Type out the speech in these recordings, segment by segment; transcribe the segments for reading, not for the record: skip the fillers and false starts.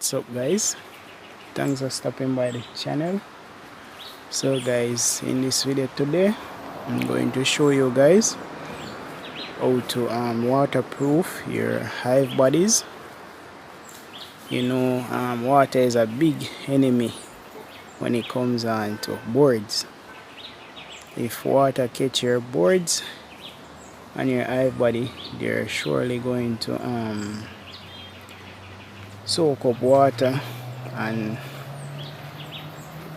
What's up, guys? Thanks for stopping by the channel. So guys, in this video today I'm going to show you guys how to waterproof your hive bodies. Water is a big enemy when it comes on to boards. If water catch your boards and your hive body, they're surely going to soak up water and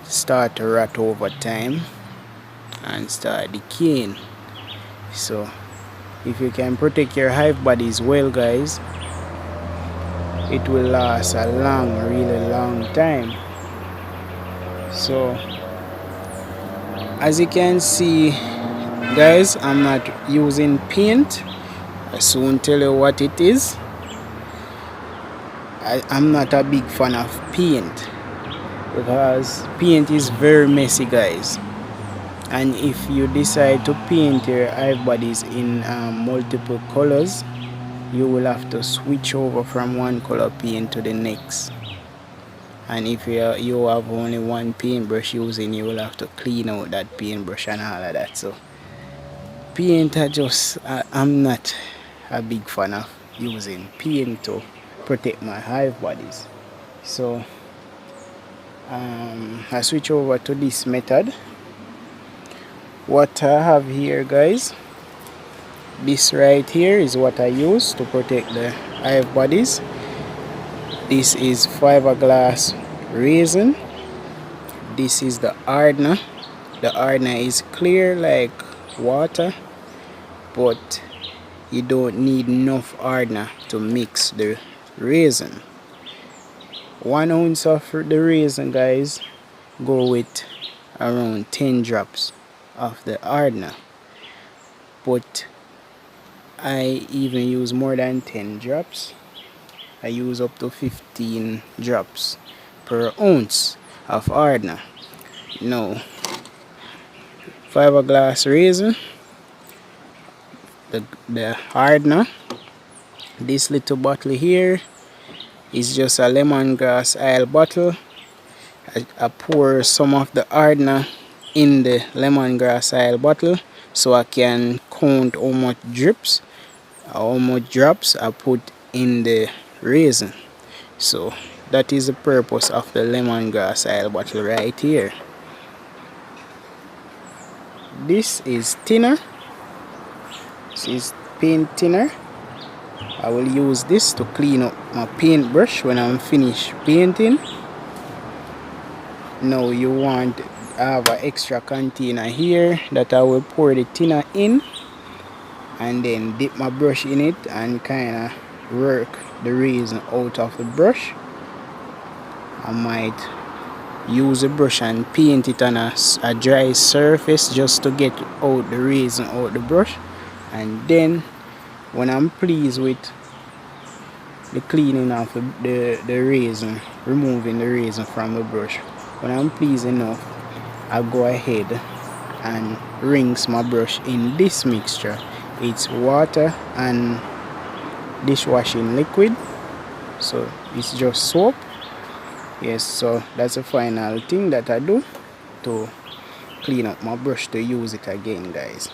start to rot over time and start decaying. So if you can protect your hive bodies well, guys, it will last a really long time. So as you can see, guys, I'm not using paint. I soon tell you what it is. I'm not a big fan of paint because paint is very messy, guys, and if you decide to paint your hive bodies in multiple colors, you will have to switch over from one color paint to the next. And if you have only one paintbrush using, you will have to clean out that paintbrush and all of that. So paint, I'm not a big fan of using paint to protect my hive bodies. So I switch over to this method. What I have here, guys, this right here is what I use to protect the hive bodies. This is fiberglass resin. This is the hardener. The hardener is clear like water, but you don't need enough hardener to mix the resin. 1 ounce of the resin, guys, go with around 10 drops of the hardener, but I even use more than 10 drops. I use up to 15 drops per ounce of hardener. Now, fiberglass resin, the hardener, this little bottle here is just a lemongrass oil bottle. I pour some of the hardener in the lemongrass oil bottle so I can count how much drops I put in the resin. So that is the purpose of the lemongrass oil bottle right here. This is thinner. This is paint thinner. I will use this to clean up my paintbrush when I'm finished painting. Now you want to have an extra container here that I will pour the thinner in and then dip my brush in it and kind of work the resin out of the brush. I might use a brush and paint it on a dry surface just to get out the resin out the brush, and then when I'm pleased with the cleaning of the resin, removing the resin from the brush, when I'm pleased enough, I go ahead and rinse my brush in this mixture. It's water and dishwashing liquid, so it's just soap. Yes, so that's the final thing that I do to clean up my brush to use it again, guys.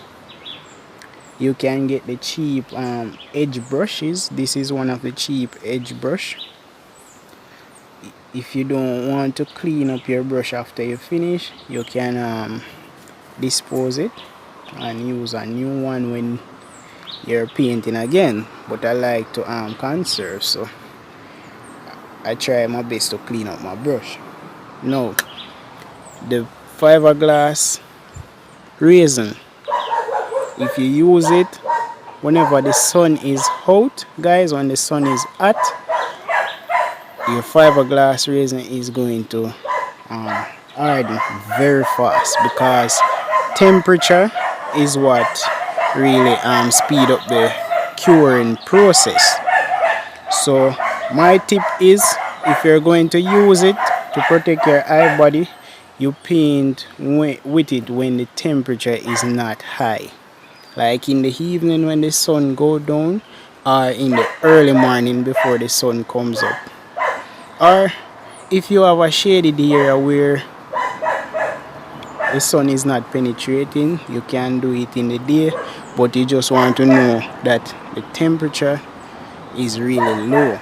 You can get the cheap edge brushes. This is one of the cheap edge brush. If you don't want to clean up your brush after you finish, you can dispose it and use a new one when you're painting again. But I like to conserve, so I try my best to clean up my brush. Now, the fiberglass resin, if you use it whenever the sun is out, guys, when the sun is hot, your fiberglass resin is going to harden very fast, because temperature is what really speed up the curing process. So my tip is, if you're going to use it to protect your hive body, you paint with it when the temperature is not high, like in the evening when the sun goes down, or in the early morning before the sun comes up. Or if you have a shaded area where the sun is not penetrating, you can do it in the day, but you just want to know that the temperature is really low.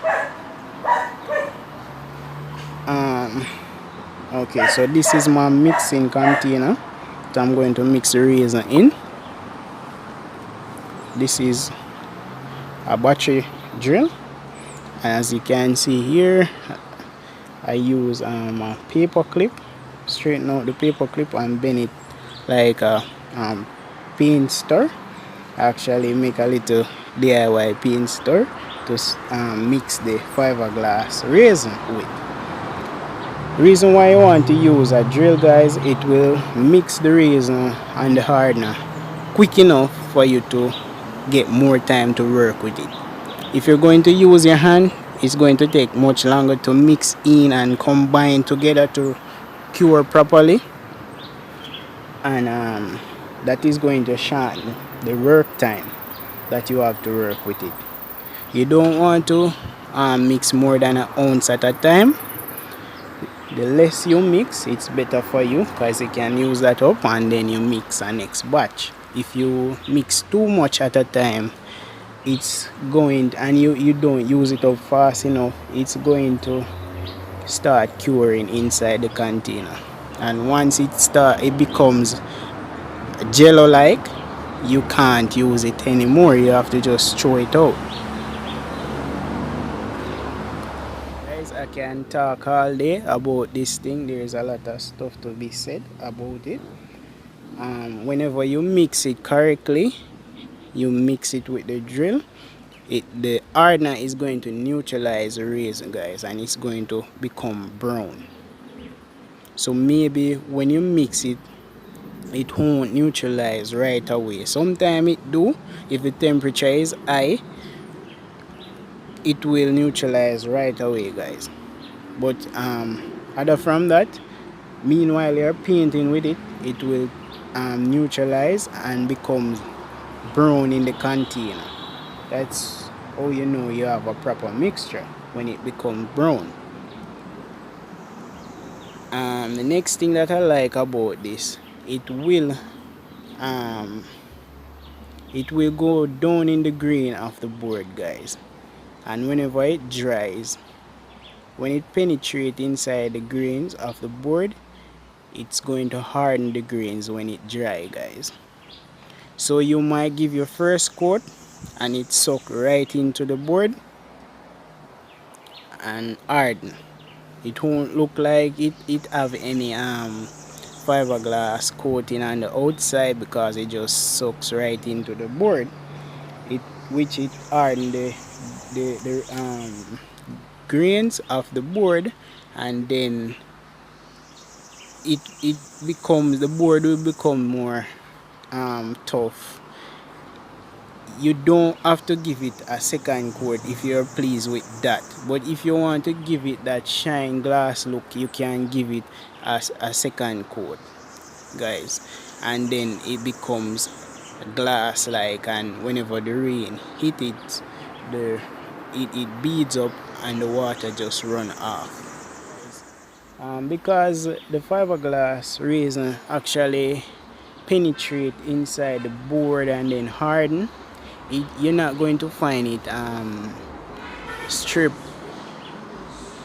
Okay, so this is my mixing container. So I'm going to mix the resin in. This is a battery drill. As you can see here, I use a paper clip, straighten out the paper clip and bend it like a paint stir. Actually make a little DIY paint stir to mix the fiberglass resin with. Reason why you want to use a drill, guys, it will mix the resin and the hardener quick enough for you to get more time to work with it. If you're going to use your hand, it's going to take much longer to mix in and combine together to cure properly, and that is going to shorten the work time that you have to work with it. You don't want to mix more than an ounce at a time. The less you mix, it's better for you because you can use that up and then you mix a next batch. If you mix too much at a time, it's going, and you don't use it up fast enough, it's going to start curing inside the container. And once it becomes jello like, you can't use it anymore. You have to just throw it out. Guys, I can talk all day about this thing. There's a lot of stuff to be said about it. Whenever you mix it correctly, you mix it with the drill, the hardener is going to neutralize the resin, guys, and it's going to become brown. So maybe when you mix it, it won't neutralize right away. Sometimes it do. If the temperature is high, it will neutralize right away, guys. But other from that, meanwhile you're painting with it, it will neutralize and becomes brown in the container. That's how you know you have a proper mixture, when it becomes brown. The next thing that I like about this, it will go down in the grain of the board, guys, and whenever it dries, when it penetrates inside the grains of the board, it's going to harden the grains when it dry, guys. So you might give your first coat and it soak right into the board and harden. It won't look like it have any fiberglass coating on the outside, because it just soaks right into the board, which it harden the grains of the board, and then the board will become more tough. You don't have to give it a second coat if you're pleased with that, but if you want to give it that shine glass look, you can give it a second coat, guys, and then it becomes glass like, and whenever the rain hit it, it beads up and the water just run off. Because the fiberglass resin actually penetrate inside the board and then harden, you're not going to find it strip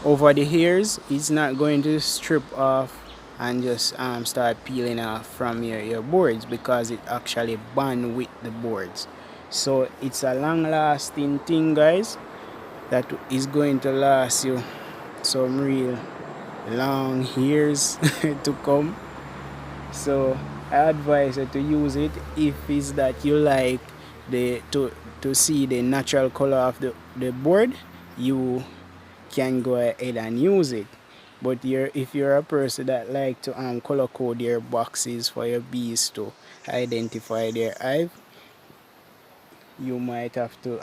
over the hairs. It's not going to strip off and just start peeling off from your boards, because it actually bond with the boards. So it's a long lasting thing, guys, that is going to last you some real long years to come. So I advise you to use it if it's that you like to see the natural color of the board. You can go ahead and use it. But if you're a person that like to color code your boxes for your bees to identify their hive, you might have to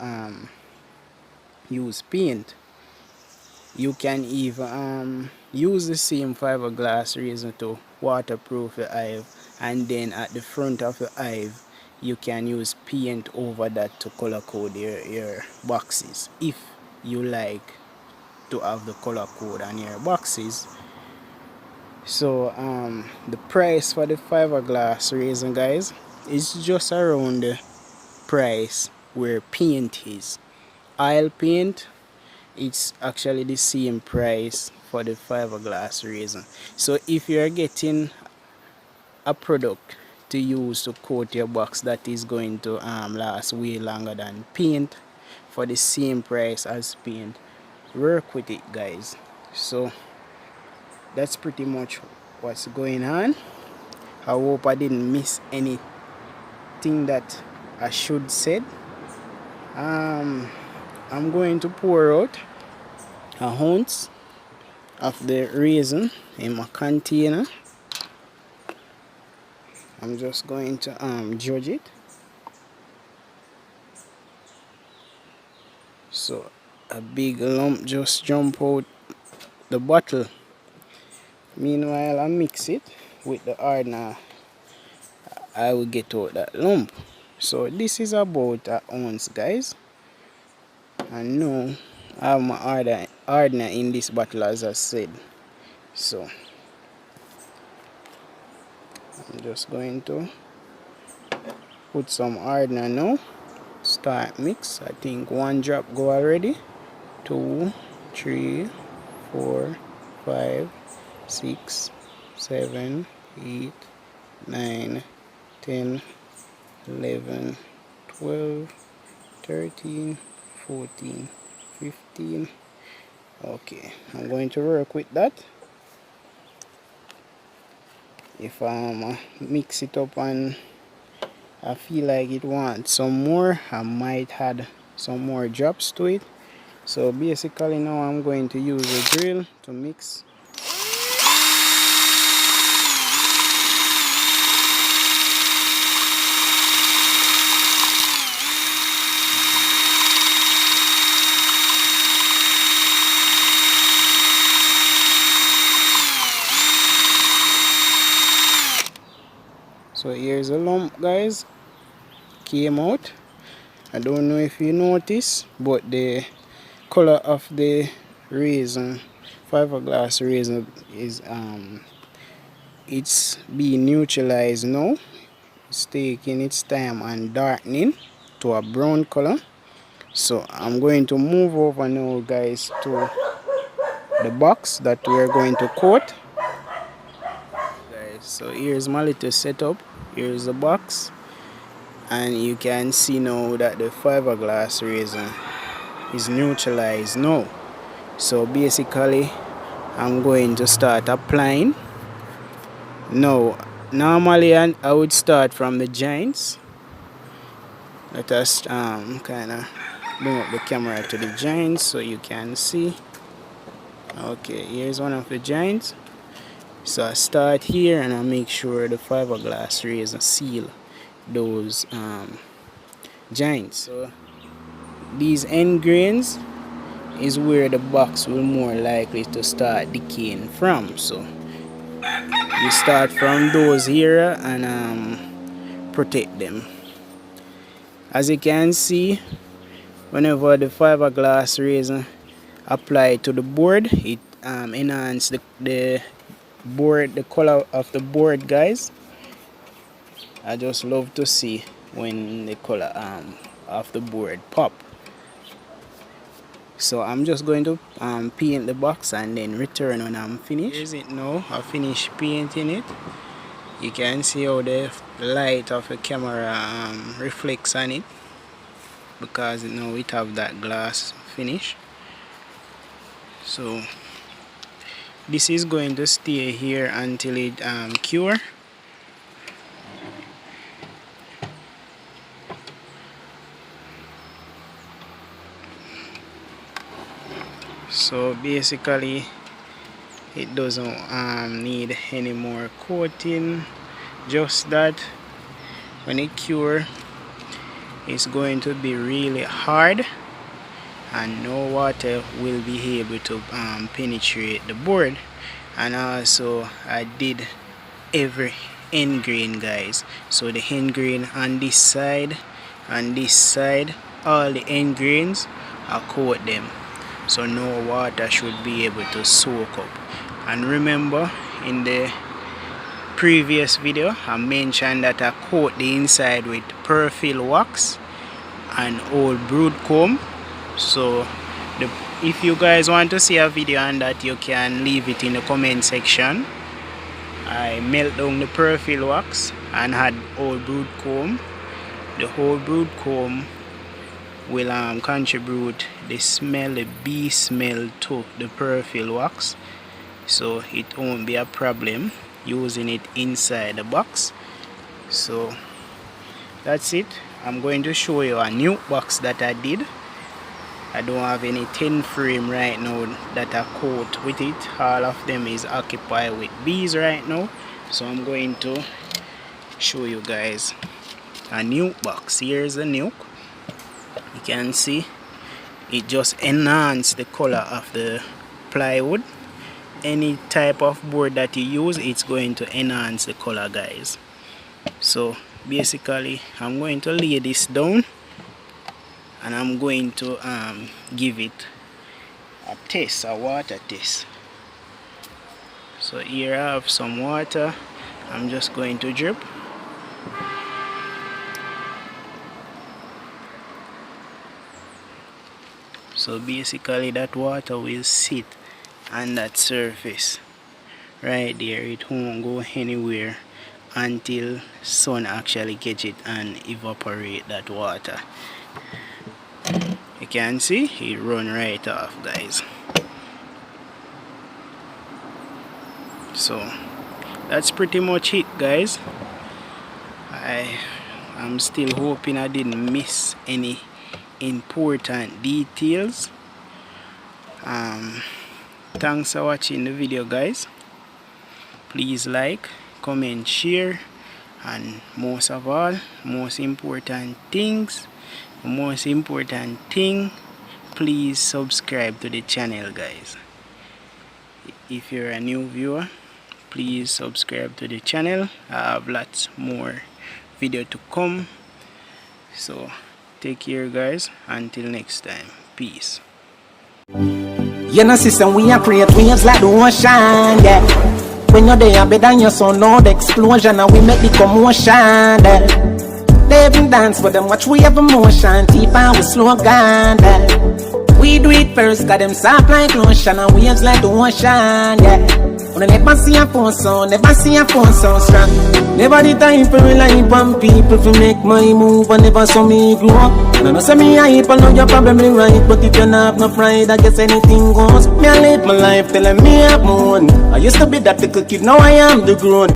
use paint. You can even use the same fiberglass resin to waterproof the hive, and then at the front of the hive you can use paint over that to color code your boxes if you like to have the color code on your boxes. So the price for the fiberglass resin, guys, is just around the price where paint is. Oil paint, it's actually the same price for the fiberglass resin. So if you are getting a product to use to coat your box that is going to last way longer than paint for the same price as paint, work with it, guys. So that's pretty much what's going on. I hope I didn't miss anything that I should said. I'm going to pour out a ounce of the resin in my container. I'm just going to judge it. So a big lump just jump out the bottle. Meanwhile, I mix it with the hardener. I will get out that lump. So this is about an ounce, guys. And now I have my hardener in this bottle, as I said. So I'm just going to put some hardener now. Start mix. I think 1 drop go already. 2, 3, 4, 5, 6, 7, 8, 9, 10, 11, 12, 13, 14, 15. Okay, I'm going to work with that. If I mix it up and I feel like it wants some more, I might add some more drops to it. So basically now I'm going to use a drill to mix. So here's a lump, guys, came out. I don't know if you notice, but the color of the resin, fiberglass resin, is it's being neutralized now. It's taking its time and darkening to a brown color. So I'm going to move over now, guys, to the box that we're going to coat. Guys, so here's my little setup. Here's the box, and you can see now that the fiberglass resin is neutralized now. So basically I'm going to start applying. Now normally I would start from the joints. Let us kind of bring up the camera to the joints so you can see. Okay, here's one of the joints. So I start here and I make sure the fiberglass resin seal those joints. So these end grains is where the box will more likely to start decaying from. So you start from those here and protect them. As you can see, whenever the fiberglass resin apply to the board, it enhance the board, the color of the board, guys. I just love to see when the color of the board pop. So I'm just going to paint the box and then return when I'm finished. Here's it now. I finished painting it. You can see how the light of the camera reflects on it, because now it have that glass finish. So this is going to stay here until it cure. So basically it doesn't need any more coating, just that when it cure it's going to be really hard and no water will be able to penetrate the board. And also I did every end grain, guys. So the end grain on this side, all the end grains, I coat them. so no water should be able to soak up. And remember, in the previous video I mentioned that I coat the inside with perfil wax and old brood comb. So if you guys want to see a video on that, you can leave it in the comment section. I melt down the perfil wax and had old brood comb. The whole brood comb will contribute the smell, the bee smell, to the perfil wax, so it won't be a problem using it inside the box. So that's it. I'm going to show you a new box that I did. I don't have any 10 frame right now that I coat with it. All of them is occupied with bees right now, so I'm going to show you guys a new box. Here's the nuke. You can see it just enhances the color of the plywood. Any type of board that you use, it's going to enhance the color, guys. So basically I'm going to lay this down and I'm going to give it a test, a water test. So here I have some water. I'm just going to drip. So basically that water will sit on that surface right there. It won't go anywhere until sun actually catch it and evaporate that water. You can see it run right off, guys. So that's pretty much it, guys. I'm still hoping I didn't miss any important details. Thanks for watching the video, guys. Please like, comment, share, and most of all, most important thing, please subscribe to the channel, guys. If you're a new viewer, please subscribe to the channel. I have lots more video to come. So take care, guys. Until next time, peace. You know, system we are create waves like the ocean, yeah. When you're there, better than your son, loud explosion, and we make the commotion, yeah. They even dance for them, watch we have emotion, deep and we slow down, yeah. We do it first, got them soft like lotion, and waves like the ocean, yeah. When I never see a phone sound, never see a phone sound strong. Never the time for rely on people to make my move, and never saw me grow up. And I know say me hype, I know you're probably right, but if you not have no pride, I guess anything goes. Me I live my life telling me I'm one. I used to be that little kid, now I am the grown.